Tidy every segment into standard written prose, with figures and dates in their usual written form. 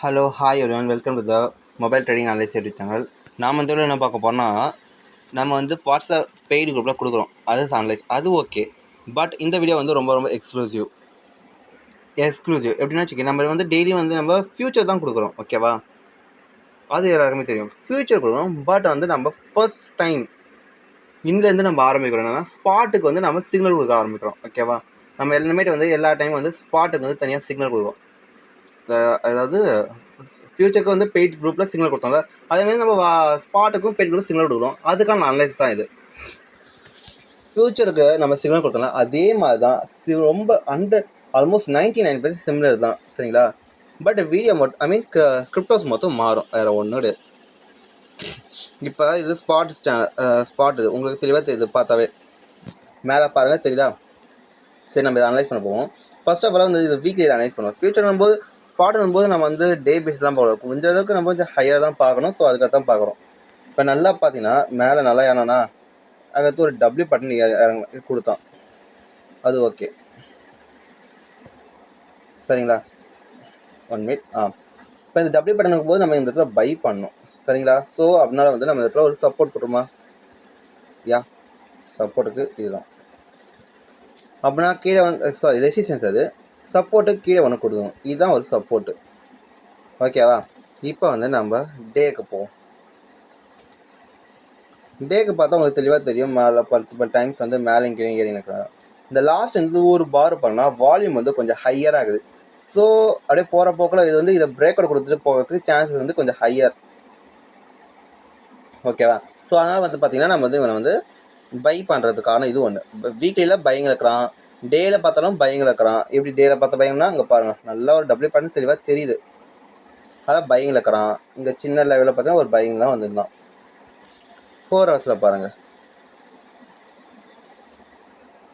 Hello hi everyone welcome to the mobile trading analyse YouTube channel. நாம் இந்த என்ன பார்க்க போகிறோம்னா, நம்ம வாட்ஸ்அப் பெய்டு குரூப்பில் கொடுக்குறோம். அது அனலைஸ் அது ஓகே. பட் இந்த வீடியோ ரொம்ப எக்ஸ்க்ளூசிவ் எப்படின்னா வச்சுக்கோங்க, நம்ம டெய்லி நம்ம ஃபியூச்சர் தான் கொடுக்குறோம். ஓகேவா, அது எல்லாருக்குமே தெரியும். ஃபியூச்சர் கொடுக்குறோம். பட் நம்ம ஃபர்ஸ்ட் டைம் இதுலேருந்து நம்ம ஆரம்பிக்கிறோம். என்னன்னா ஸ்பாட்டுக்கு நம்ம சிக்னல் கொடுக்க ஆரம்பிக்கிறோம். ஓகேவா, நம்ம எல்லாமே எல்லா டைம் ஸ்பாட்டுக்கு தனியாக சிக்னல் கொடுக்குறோம். அதாவது ஃபியூச்சருக்கு பெய்ட் குரூப்பில் சிக்னல் கொடுத்தாங்க. அதேமாதிரி நம்ம ஸ்பாட்டுக்கும் பெய்ட் குரூப் சிக்னல் கொடுக்குறோம். அதுக்கான அனலைஸ் தான் இது. ஃபியூச்சருக்கு நம்ம சிக்னல் கொடுத்தோம்னா அதே மாதிரி தான் ரொம்ப ஆல்மோஸ்ட் 99% சிமிலர் தான். சரிங்களா, பட் வீடியோ மட்டும் ஸ்கிரிப்டோஸ் மொத்தம் மாறும், வேறு ஒன்று. இப்போ இது ஸ்பாட் இது உங்களுக்கு தெளிவாக தெரியுது பார்த்தாவே. மேலே பாருங்கள், தெரியுதா? சரி, நம்ம இதை அனலைஸ் பண்ண போவோம். ஃபர்ஸ்ட் ஆஃப் ஆல் இது வீக்லியில் அனலைஸ் பண்ணுவோம். ஃபியூச்சர் போது ஸ்பாட் வரும்போது நம்ம டே பேஸ் தான் பார்க்கணும். கொஞ்சம் அளவுக்கு நம்ம கொஞ்சம் ஹையாக தான் பார்க்கணும். ஸோ அதுக்காக தான் பார்க்குறோம். இப்போ நல்லா பார்த்தீங்கன்னா மேலே நல்லா ஏன்னா அதுக்கு ஒரு டபிள்யூ பட்டன் கொடுத்தான். அது ஓகே, சரிங்களா. 1 மினிட். இப்போ இந்த டபிள்யூ பட்டன் போது நம்ம இந்த இடத்துல பை பண்ணணும். சரிங்களா. ஸோ அதனால நம்ம இந்த இடத்துல ஒரு சப்போர்ட் போட்டுருமா? சப்போர்ட்டுக்கு இதுதான். அப்படின்னா கீழே சாரி ரெசிஸ்டன்ஸ், அது சப்போர்ட்டுக்கு கீழே ஒன்று கொடுக்கணும். இதுதான் ஒரு சப்போர்ட்டு. ஓகேவா. இப்போ நம்ம டேக்கு போவோம். டேக்கு பார்த்தா உங்களுக்கு தெளிவாக தெரியும். மேலே மல்டிபிள் டைம்ஸ் மேலே கீழே ஏறினாங்க. இந்த லாஸ்ட் ஒரு பார் பண்ணால் வால்யூம் கொஞ்சம் ஹையர் ஆகுது. ஸோ அப்படியே போகிற போக்கில் இது இதை பிரேக் அவுட் கொடுத்துட்டு போகிறதுக்கு சான்சஸ் கொஞ்சம் ஹையர். ஓகேவா. ஸோ அதனால் பார்த்தீங்கன்னா நம்ம இவனை பை பண்ணுறதுக்கு காரணம் இது ஒன்று. வீக்லியில் பையிங் இருக்கிறான், டேயில் பார்த்தாலும் பையிங் இருக்கிறான். எப்படி டேயில் பார்த்த பையங்கன்னா அங்கே பாருங்கள், நல்லா ஒரு டபிள்யூ பண்ணி தெளிவாக தெரியுது. அதான் பையிங்கில் இருக்கிறான். இங்கே சின்ன லெவலில் பார்த்தீங்கன்னா ஒரு பையிங் தான் வந்துருந்தான். 4 ஹவர்ஸில் பாருங்கள்.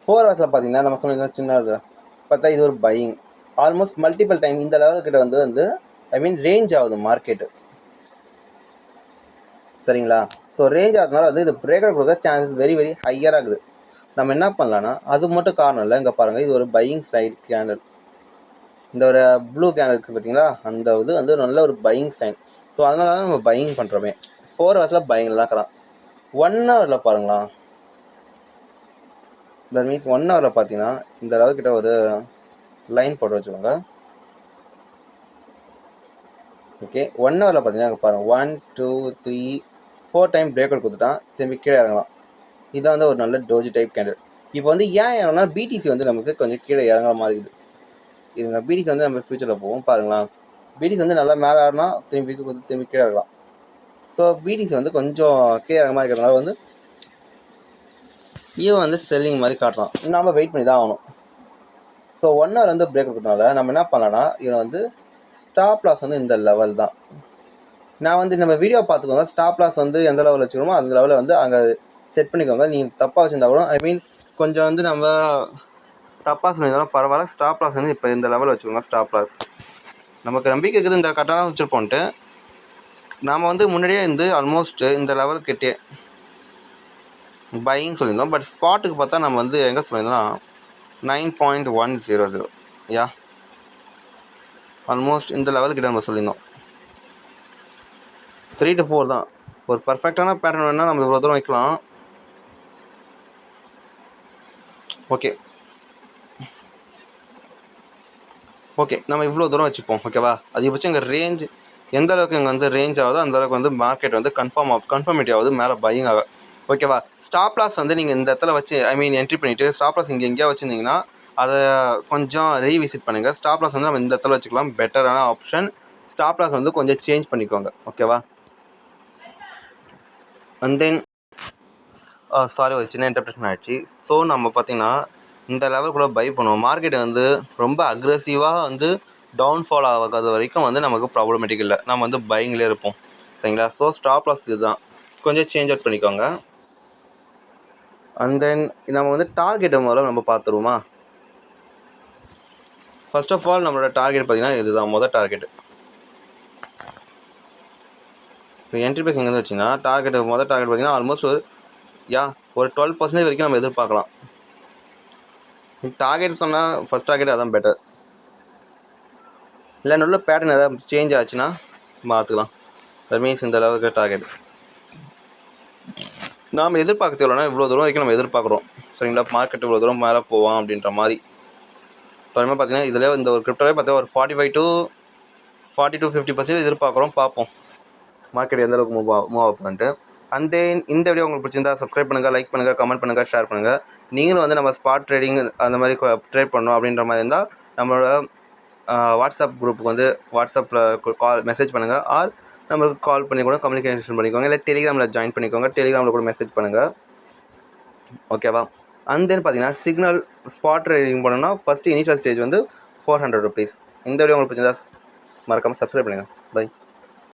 4 ஹவர்ஸில் பார்த்தீங்கன்னா நம்ம சொன்ன சின்ன பார்த்தா இது ஒரு பையிங். ஆல்மோஸ்ட் மல்டிபிள் டைம் இந்த லெவலுக்கிட்ட ரேஞ்ச் ஆகுது மார்க்கெட்டு. சரிங்களா. ஸோ ரேஞ்ச் ஆகுதுனால இது பிரேக்கர் கொடுக்க சான்சஸ் வெரி வெரி ஹையர் ஆகுது. நம்ம என்ன பண்ணலான்னா அது மட்டும் காரணம் இல்லை. இங்கே பாருங்கள், இது ஒரு பையிங் சைடு கேண்டில். இந்த ஒரு ப்ளூ கேண்டில் இருக்குது பார்த்தீங்களா, அந்த இது நல்ல ஒரு பையிங் சைன். ஸோ அதனால தான் நம்ம பையிங் பண்ணுறோமே. 4 ஹவர்ஸில் பையிங்கில் தான் இருக்கிறான். 1 ஹவரில் பாருங்களா, தட் மீன்ஸ் 1 ஹவரில் பார்த்தீங்கன்னா இந்த அளவுக்கிட்ட ஒரு லைன் போட்டு வச்சுக்கோங்க. ஓகே, 1 ஹவரில் பார்த்தீங்கன்னா பாருங்கள், 1 2 3 4 டைம் பிரேக் அவுட் கொடுத்துட்டான். திரும்பி கீழே இறங்கலாம். இதான் ஒரு நல்ல டோஜி டைப் கேண்டில். இப்போ ஏன் இறங்கினா பிடிசி நமக்கு கொஞ்சம் கீழே இறங்குற மாதிரி இருக்குது. இதுங்க பிடிசி நம்ம ஃபியூச்சரில் போவோம் பாருங்களா. பிடிசி நல்லா மேலே ஆடினா திரும்பி கீழே இறங்கலாம். ஸோ பிடிசி கொஞ்சம் கீழே இறங்க மாதிரி இருக்கிறதுனால இவன் செல்லிங் மாதிரி காட்டுறான். நாம் வெயிட் பண்ணி தான் ஆகணும். ஸோ 1 ஹவர் பிரேக் கொடுத்தனால நம்ம என்ன பண்ணலாம்னா இவன் ஸ்டாப் லாஸ் இந்த லெவல் தான். நான் நம்ம வீடியோ பார்த்துக்கோங்க. ஸ்டாப் லாஸ் எந்த லெவலில் வச்சுக்கணுமோ அந்த லெவலில் அங்கே செட் பண்ணிக்கோங்க. நீங்கள் தப்பாக வச்சுருந்தா கூட கொஞ்சம் நம்ம தப்பாக சொன்னீங்கன்னா பரவாயில்ல. ஸ்டாப் லாஸ் இப்போ இந்த லெவலில் வச்சுக்கோங்க. ஸ்டாப் லாஸ் நமக்கு நம்பிக்கை இருக்குது, இந்த கரெக்டாக வச்சுருப்போன்ட்டு. நாம் முன்னாடியே ஆல்மோஸ்ட் இந்த லெவல் கிட்டே பையிங் சொல்லியிருந்தோம். பட் ஸ்பாட்டுக்கு பார்த்தா நம்ம எங்கே சொல்லியிருந்தோம்னா 9.100. ஆல்மோஸ்ட் இந்த லெவல் கிட்ட நம்ம சொல்லியிருந்தோம். 3 to 4 தான். ஒரு பர்ஃபெக்டான பேட்டர்ன் வேணால் நம்ம இவ்வளோ தூரம் வைக்கலாம். ஓகே நம்ம இவ்வளோ தூரம் வச்சுப்போம். ஓகேவா. அதிகபட்சம் இங்கே ரேஞ்ச் எந்த அளவுக்கு இங்கே ரேஞ்ச் ஆகுதோ அந்த அளவுக்கு மார்க்கெட் கன்ஃபார்மிட்டி ஆகுது, மேலே பையிங் ஆகும். ஓகேவா. ஸ்டாப் லாஸ் நீங்கள் இந்த இடத்துல வச்சு என்ட்ரி பண்ணிவிட்டு ஸ்டாப் லாஸ் இங்கே எங்கேயா வச்சுருந்தீங்கன்னா அதை கொஞ்சம் ரீவிசிட் பண்ணுங்கள். ஸ்டாப் லாஸ் நம்ம இந்த இடத்துல வச்சுக்கலாம், பெட்டரான ஆப்ஷன். ஸ்டாப் லாஸ் கொஞ்சம் சேஞ்ச் பண்ணிக்கோங்க. ஓகேவா. அண்ட் தென் சாரி, ஒரு சின்ன இன்டர்பிரேஷன் ஆகிடுச்சு. ஸோ நம்ம பார்த்திங்கன்னா இந்த லெவலுக்குள்ளே பை பண்ணுவோம். மார்க்கெட் ரொம்ப அக்ரெசிவாக டவுன்ஃபால் ஆகாத வரைக்கும் நமக்கு ப்ராப்ளமேட்டிக் இல்லை. நம்ம பையிங்லேயே இருப்போம். சரிங்களா. ஸோ ஸ்டாப் லாஸ் இதுதான், கொஞ்சம் சேஞ்ச் அவுட் பண்ணிக்கோங்க. அண்ட் தென் நம்ம டார்கெட்டை முதல்ல நம்ம பார்த்துருவோமா. ஃபர்ஸ்ட் ஆஃப் ஆல் நம்மளோட டார்கெட் பார்த்திங்கன்னா இதுதான் மொதல் டார்கெட்டு. இப்போ என்ட்ரி ப்ரைஸ் எங்கே வச்சிங்கன்னா மொதல் டார்கெட் பார்த்திங்கன்னா ஆல்மோஸ்ட் ஒரு 12% வரைக்கும் நம்ம எதிர்பார்க்கலாம். டார்கெட் சொன்னால் ஃபஸ்ட் டார்கெட் அதான் பெட்டர். இல்லை நல்ல பேட்டர்ன் ஏதாவது சேஞ்ச் ஆச்சுன்னா மாற்றலாம். தட் மீன்ஸ் இந்த அளவுக்கு டார்கெட் நாம் எதிர்பார்க்கறது எவ்வளோனா இவ்வளோ தூரம் வரைக்கும் நம்ம எதிர்பார்க்குறோம். சரிங்களா, மார்க்கெட் இவ்வளோ தூரம் மேலே போவான் அப்படின்ற மாதிரி. அப்புறமா பார்த்தீங்கன்னா இதில் இந்த ஒரு கிரிப்டோவே பார்த்தா ஒரு 40 to 50% எதிர்பார்க்குறோம். பார்ப்போம் மார்க்கெட் எந்த அளவுக்கு மூவ் ஆகும்ன்ட்டு. அந்த இந்த வீடியோ உங்களுக்கு பிடிச்சிருந்தா சப்ஸ்கிரைப் பண்ணுங்கள், லைக் பண்ணுங்கள், கமெண்ட் பண்ணுங்கள், ஷேர் பண்ணுங்கள். நீங்களும் வந்து நம்ம ஸ்பாட் ட்ரேடிங் அந்த மாதிரி ட்ரேட் பண்ணணும் அப்படின்ற மாதிரி இருந்தால் நம்மளோட வாட்ஸ்அப் குரூப்புக்கு வந்து வாட்ஸ்அப்பில் மெசேஜ் பண்ணுங்கள். ஆர் நம்மளுக்கு கால் பண்ணி கூட கம்யூனிகேஷன் பண்ணிக்கோங்க. இல்லை டெலிகிராமில் ஜாயின் பண்ணிக்கோங்க. டெலிகிராமில் கூட மெசேஜ் பண்ணுங்கள். ஓகேவா? அண்ட் தென் பார்த்தீங்கன்னா சிக்னல் ஸ்பாட் ட்ரேடிங் பண்ணணும்னா ஃபஸ்ட்டு இனிஷியல் ஸ்டேஜ் வந்து 400 rupees. இந்த வீடியோ உங்களுக்கு பிடிச்சிருந்தா மறக்காமல் சப்ஸ்கிரைப் பண்ணுங்கள். பை.